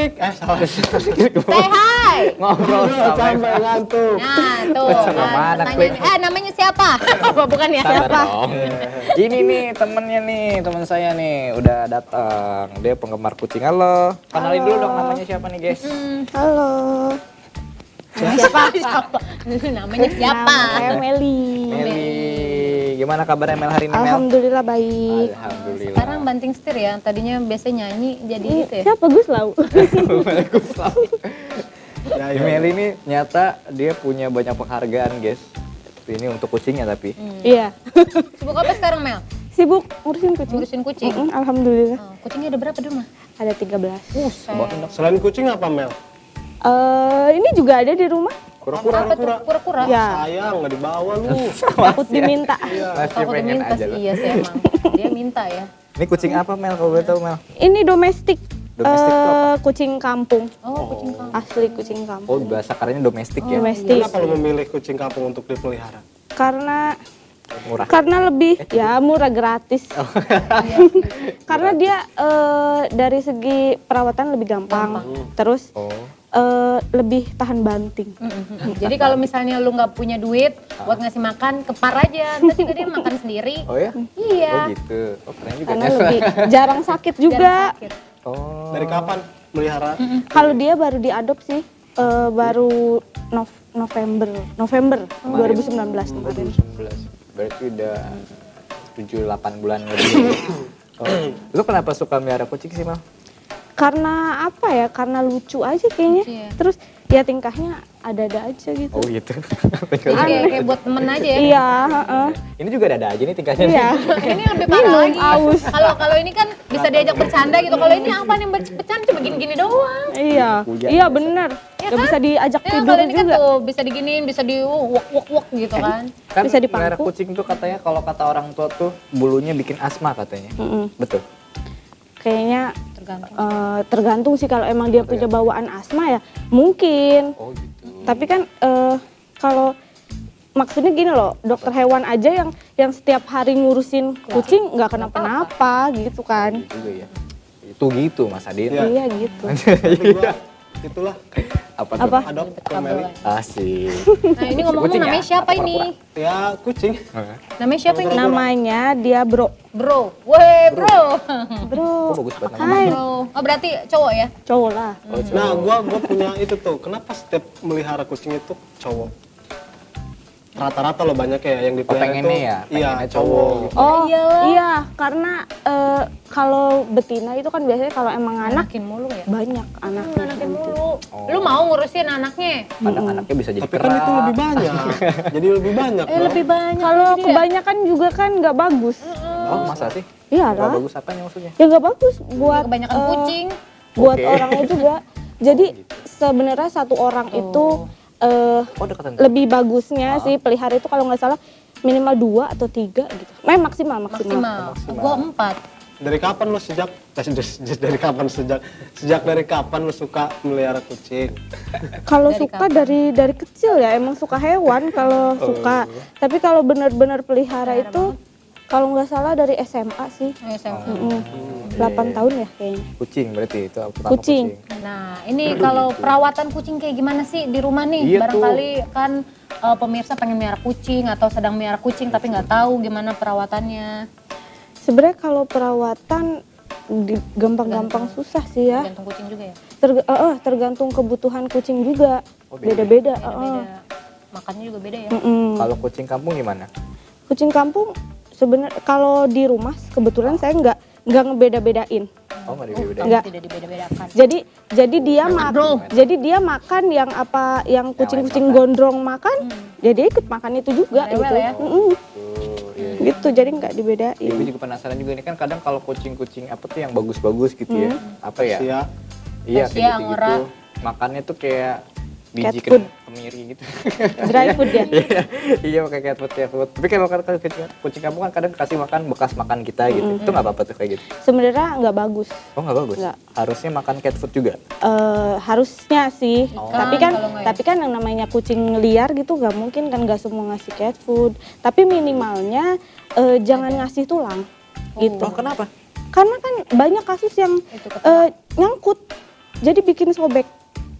Musik. Salah. Say hi. Ngobrol Sampai ngantuk. Nah, tuh. Sama mana, Klik? Namanya siapa? Bukan ya? Sabar Siapa? dong. Ini nih temennya nih, teman saya nih udah datang. Dia penggemar kucing. Halo. Kenalin dulu dong namanya siapa nih, guys? Halo. Siapa? Namanya siapa? Saya Meli. Meli. Gimana kabarnya Mel hari ini, Mel? Alhamdulillah baik. Alhamdulillah. Sekarang banting setir ya. Tadinya biasa nyanyi jadi gitu ya. Siapa Gus Lau? Ya, Meli ini nyata dia punya banyak penghargaan, guys. Ini untuk kucingnya tapi. Iya. Sibuk apa sekarang, Mel? Sibuk ngurusin kucing. Ngurusin kucing. Alhamdulillah. Oh, kucingnya ada berapa di rumah? Ada 13. Selain kucing apa, Mel? Ini juga ada di rumah. Apa tuh? Kura-kura? Ya, Sayang, nggak dibawa lu. takut diminta. Masih Kalau pengen minta aja sih, loh. iya sih emang. Dia minta ya. Ini kucing apa, Mel? Kalau boleh tahu, Mel? Ini domestik. Domestik itu apa? Kucing kampung. Oh, kucing kamu. Asli kucing Oh, kampung. bahasa kerennya domestik ya? Domestik. Kenapa lu memilih kucing kampung untuk dipelihara? Karena Murah. lebih ya murah gratis. Karena dia dari segi perawatan lebih gampang. Terus Oh. lebih tahan banting. Jadi kalau misalnya lu nggak punya duit buat ngasih makan, kepar aja. Ntar juga dia makan sendiri. Oh ya? Iya. Oh gitu. Oh keren juga. Karena lebih jarang sakit juga. Jarang sakit. Oh. Dari kapan melihara? Kalau dia baru diadopsi baru November 2019 kemarin. 2019. Berarti udah 7-8 bulan lebih. Oh. Lu kenapa suka melihara kucing sih, Mel? Karena apa ya? Karena lucu aja kayaknya. Lucu ya. Terus ya tingkahnya ada-ada aja gitu. Oh gitu. Jadi kayak buat temen aja ya. Iya, heeh. Ini juga ada aja nih tingkahnya. Iya. Ini lebih parah lagi. aus. Kalau ini kan bisa diajak bercanda gitu. Kalau ini apa nih bercanda cuma gini-gini doang. Iya. Hujan Iya biasa. bener. Iya Gak kan? bisa diajak Ya tidur kalau ini kan juga. tuh bisa diginiin, bisa di wok gitu kan. Kan Bisa dipangku. melihara kucing tuh katanya kalau kata orang tua tuh bulunya bikin asma katanya. Betul. Kayaknya Tergantung. tergantung sih kalau emang dia punya bawaan asma ya mungkin. Oh gitu. Tapi kan kalau maksudnya gini loh, dokter hewan aja yang setiap hari ngurusin kucing nggak kenapa-napa gitu kan. Juga ya. Itu gitu Mas Adin. Iya. Iya gitu. Tapi gua itulah Apa tuh? Apa? adop ke Meli. Asik. Nah ini ngomong-ngomong Kucing ya? namanya siapa Atau ini? Ya kucing. Namanya siapa ini? Namanya dia Bro. Bro. Weh bro. Bro. Kok bagus banget namanya? Hai, Bro. Oh berarti cowok ya? cowok lah. Oh, cowok. Nah, gua punya itu tuh. Kenapa setiap melihara kucing itu cowok? Rata-rata loh banyak ya yang dipelihara pengennya itu. ya? Iya, Pengennya cowok. cowok. Gitu. Oh iyalah. iya, karena kalau betina itu kan biasanya kalau emang anak Anakin mulu ya? banyak anaknya. Anakin mulu. Lu mau ngurusin anaknya? Kadang anaknya bisa jadi Tapi kan itu lebih banyak. Jadi lebih banyak. Bro. Lebih banyak. Kalau jadi ya? kebanyakan juga kan nggak bagus. Oh masa sih? Iya Gak lah. bagus apanya maksudnya? Ya nggak bagus buat Kebanyakan kucing. buat Oke. orangnya juga. Jadi sebenarnya satu orang itu Oh dekatan. lebih bagusnya sih pelihara itu kalau nggak salah minimal 2 atau 3 gitu. Maksimal. Maksimal. Gua 4. Dari kapan lu dari kapan lu suka melihara kucing? Kalau Dari suka dari kecil ya emang suka hewan kalau suka. Tapi kalau benar-benar pelihara itu kalau nggak salah dari SMA sih. SMP. 8 tahun ya kayaknya. Kucing berarti itu pertama Kucing. Nah, ini kalau perawatan kucing kayak gimana sih di rumah nih? Iya Barangkali kan pemirsa pengen melihara kucing atau sedang melihara kucing tapi nggak tahu gimana perawatannya. Sebenarnya kalau perawatan gampang-gampang susah sih ya. Gantung kucing juga ya? Tergantung kebutuhan kucing juga. Beda-beda. Beda. Makannya juga beda ya? Kalau kucing kampung gimana? Kucing kampung sebenarnya kalau di rumah kebetulan saya nggak ngebeda-bedain. Oh nggak dibeda. Enggak. Tidak dibeda-bedakan. Jadi dia makan yang apa yang kucing-kucing gondrong makan, dia ikut makan itu juga Rewel gitu. ya? Gitu jadi nggak dibedain. Ya, gue juga penasaran juga nih kan kadang kalau kucing-kucing apa tuh yang bagus-bagus gitu ya. Apa ya? Iya. Iya Persia, kayak Angora. gitu-gitu. Makannya tuh kayak biji Cat food. kemiri gitu. Dry food ya. Iya pakai cat food. Tapi kalau kucing kampung kan kadang kasih makan bekas makan kita gitu. Itu nggak apa-apa tuh kayak gitu. Sebenarnya nggak bagus. Oh nggak bagus. Nggak. Harusnya makan cat food juga. Harusnya sih. Tapi kan kalau nggak ya? tapi kan yang namanya kucing liar gitu nggak mungkin kan nggak semua ngasih cat food. Tapi minimalnya jangan ngasih tulang. Gitu. Oh kenapa? Karena kan banyak kasus yang Itu ketemu. nyangkut. jadi bikin sobek.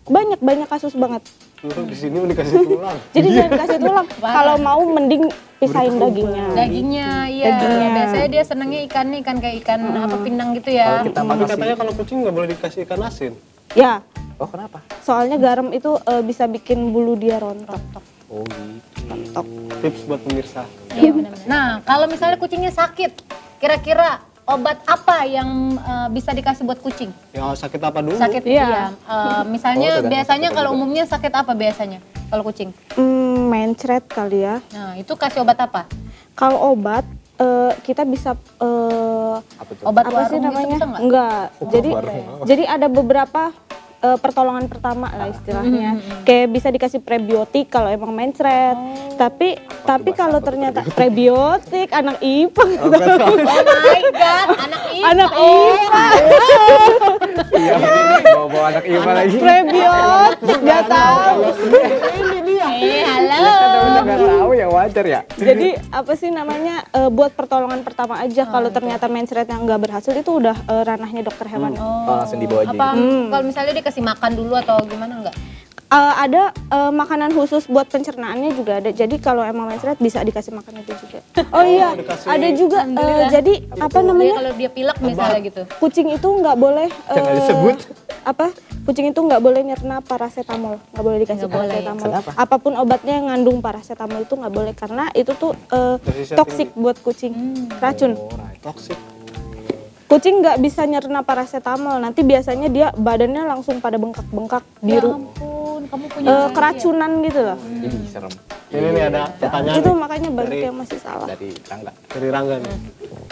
Banyak kasus banget. Di sini mau dikasih tulang. Jadi jangan kasih tulang. Kalau mau mending pisahin dagingnya. Dagingnya, iya. Dagingnya. Biasanya dia senengnya ikan kayak ikan apa pindang gitu ya. Kalau kita Tapi makan katanya kalau kucing nggak boleh dikasih ikan asin. Ya, oh kenapa? soalnya garam itu bisa bikin bulu dia rontok. Oh gitu. Rontok. Tips buat pemirsa. Iya benar-benar. Nah, kalau misalnya kucingnya sakit, kira-kira obat apa yang bisa dikasih buat kucing? Ya sakit apa dulu? Sakit Iya. iya. Misalnya Oh, tergantung biasanya sakit kalau juga. umumnya sakit apa biasanya kalau kucing? Mencret kali ya. Nah, itu kasih obat apa? Kalau obat kita bisa Apa tuh? Obat apa sih warung gitu namanya? bisa nggak? Enggak. Jadi warung. jadi ada beberapa pertolongan pertama lah istilahnya. Kayak bisa dikasih prebiotik kalau emang mencret. Tapi kalau ternyata prebiotik anak IPA. Oh my god, anak ipa. Anak IPA. Iya, bawa anak Ima lagi. Prebiotik enggak tahu. Halo. Udah nggak tahu ya wajar ya. Jadi apa sih namanya buat pertolongan pertama aja kalau ternyata mencret yang nggak berhasil itu udah ranahnya dokter hewan. Oh, langsung dibawa aja. Apa kalau misalnya dikasih makan dulu atau gimana enggak? Ada makanan khusus buat pencernaannya juga ada. Jadi kalau emang mencret bisa dikasih makan itu juga. Oh iya, dikasih- ada juga. Jadi apa Dia namanya? kalau dia pilek misalnya gitu. Kucing itu nggak boleh. Jangan disebut. Apa? Kucing itu nggak boleh nyerna paracetamol. Nggak boleh dikasih Nggak boleh. paracetamol. Kenapa? Apapun obatnya yang ngandung paracetamol itu nggak boleh karena itu tuh Dosisnya toksik buat kucing, racun. Toksik. Kucing nggak bisa nyerna paracetamol, nanti biasanya dia badannya langsung pada bengkak-bengkak Ya biru, ampun, kamu punya keracunan gitu loh. Ih, serem. Ini nih ada pertanyaan Itu nih makanya banyak Dari- yang masih salah. Dari Rangga. dari Rangga nih.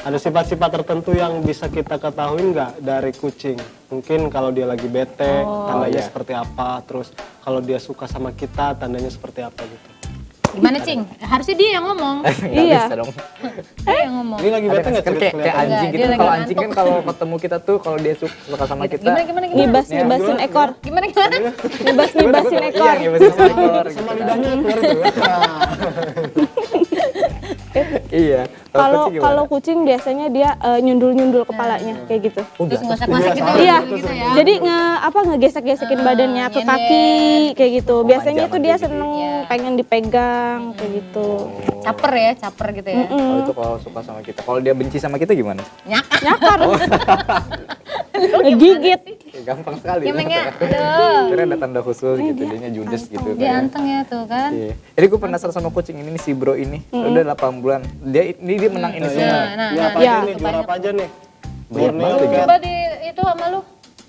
Ada sifat-sifat tertentu yang bisa kita ketahui nggak dari kucing? Mungkin kalau dia lagi bete, tandanya iya. seperti apa? Terus kalau dia suka sama kita, tandanya seperti apa gitu? Gimana, Cing? Harusnya dia yang ngomong. Nggak Iya. bisa dong. Dia yang ngomong. Ini lagi Ada bete kan nggak kayak, kayak kelihatan? anjing Nggak, gitu. dia lagi Kalau anjing kan ngantuk. kalau ketemu kita tuh kalau dia suka sama kita. Gimana? Nibas-nibasin ekor, Gimana? nibas-nibasin ekor. Iya, ngibasin ekor. Sama lidahnya keluar tuh ya. Iya. Kalau kucing gimana? kalau kucing biasanya dia nyundul-nyundul kepalanya kayak gitu. Oh, Terus biasa. ngosek-ngosek gitu, Iya, gitu ya. jadi ngegesek-gesekin badannya ke kaki kayak gitu. Biasanya manja itu dia gitu. seneng Iya. pengen dipegang kayak gitu. Caper gitu ya. Oh, itu kalau suka sama kita. Kalau dia benci sama kita gimana? Nyakar. Nyakar, ngegigit. Ya, gampang sekali. Gimana? Aduh. Kira ada tanda khusus gitu, dia judes gitu. Dia kayak. anteng ya tuh kan. Iya. Jadi gue penasaran sama kucing ini nih, si bro ini. Udah 8 bulan. Dia menang ini semua. Nah, Ini apa Ya. aja nih? Juara apa aja nih? Banyak Borneo, banget ya. Coba di itu sama lu.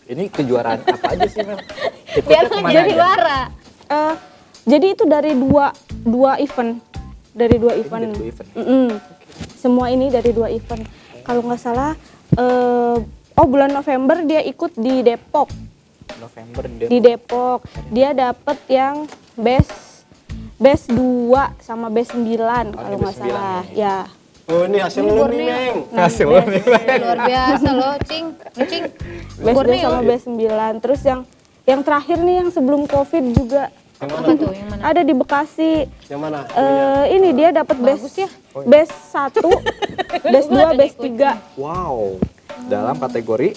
Ini kejuaraan apa aja sih, Mel? Ikutnya Biar lu kemana jadi aja? juara. Jadi itu dari dua event, dari dua event. dari dua event. Semua ini dari 2 event. Kalau nggak salah, bulan November dia ikut di Depok. November dia. Di Depok dia dapet yang best 2 sama best 9 kalau ini nggak best 9 salah. Ya. Oh ini hasil lu nih, Neng. Hasil lo nih. Luar biasa loh, Cing. Lu, Cing. Best 2 Borneo. sama best 9. Terus yang terakhir nih yang sebelum Covid juga Yang mana? Apa tuh? Yang mana? ada di Bekasi. Yang mana? Ini dia dapat best ya. best 1, best 2, best 3 Wow. Dalam kategori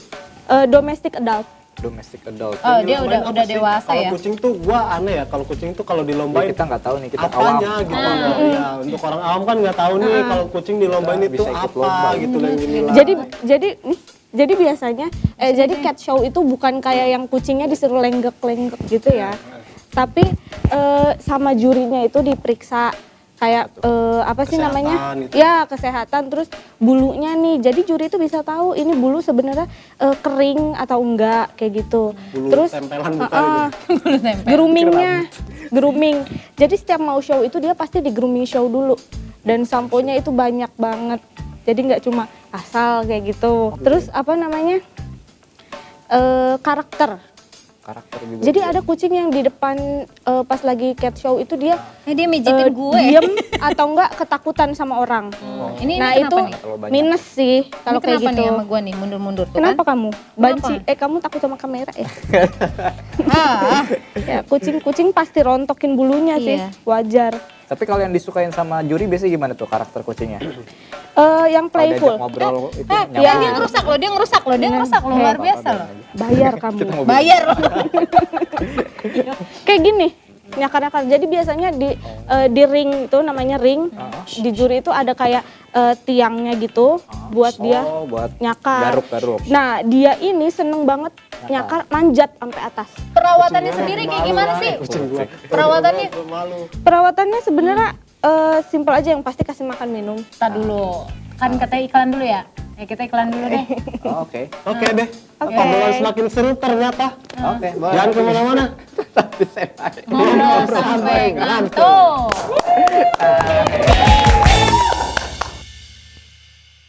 domestic adult. domestic adult. Oh, dia Lombain udah apa sih? dewasa Kalau ya. kucing tuh gua aneh ya, kalau kucing tuh kalau Ya, dilombain kita nggak tahu nih, kita awam. apanya gitu. Ya, untuk orang awam kan nggak tahu nih kalau kucing dilombain Kita itu bisa ikut apa lomba. gitu yang dinilai. Jadi biasanya jadi cat show itu bukan kayak yang kucingnya disuruh lenggek-lenggek gitu ya. Tapi sama jurinya itu diperiksa kayak apa sih Kesehatan namanya? gitu. Ya, kesehatan, terus bulunya nih. Jadi juri itu bisa tahu ini bulu sebenarnya kering atau enggak kayak gitu. Bulu Terus tempelan bukan gitu. grooming. Jadi setiap mau show itu dia pasti di grooming show dulu. Dan samponya itu banyak banget. Jadi nggak cuma asal kayak gitu. Terus apa namanya? Karakter. Karakter juga. Jadi ada kucing yang di depan pas lagi cat show itu dia Dia mijitin gue. diem atau enggak ketakutan sama orang. Ini Nah kenapa itu nih? Terlalu banyak. minus sih Ini kalau kayak kenapa gitu. nih sama gue nih mundur-mundur tuh Kenapa kan? kamu? Banci? Kamu takut sama kamera ya? Ah, Ya kucing pasti rontokin bulunya sih, Iya. wajar. Tapi kalau yang disukain sama juri biasanya gimana tuh karakter kucingnya? Yang Kalau diajak playful. ngobrol itu Ya, dia ngerusak loh, dia ngerusak loh, luar biasa loh. Bayar kamu. Kita mau Bayar loh. Kayak gini, nyakar-nyakar. Jadi biasanya di ring itu namanya ring. Di juri itu ada kayak tiangnya gitu buat dia Oh, buat nyakar. garuk-garuk. Nah, dia ini seneng banget nyakar manjat sampai atas. Perawatannya sendiri kayak gimana sih? Perawatannya Malu. Perawatannya sebenarnya simpel aja, yang pasti kasih makan minum. kita dulu. Kan katanya iklan dulu ya? Ya kita iklan dulu deh. Oh, Oke. Oke deh. Oke. Obrolan semakin seru ternyata. Oke, boleh. Jangan kemana-mana. Tapi saya Ngobrol sampai ngantuk.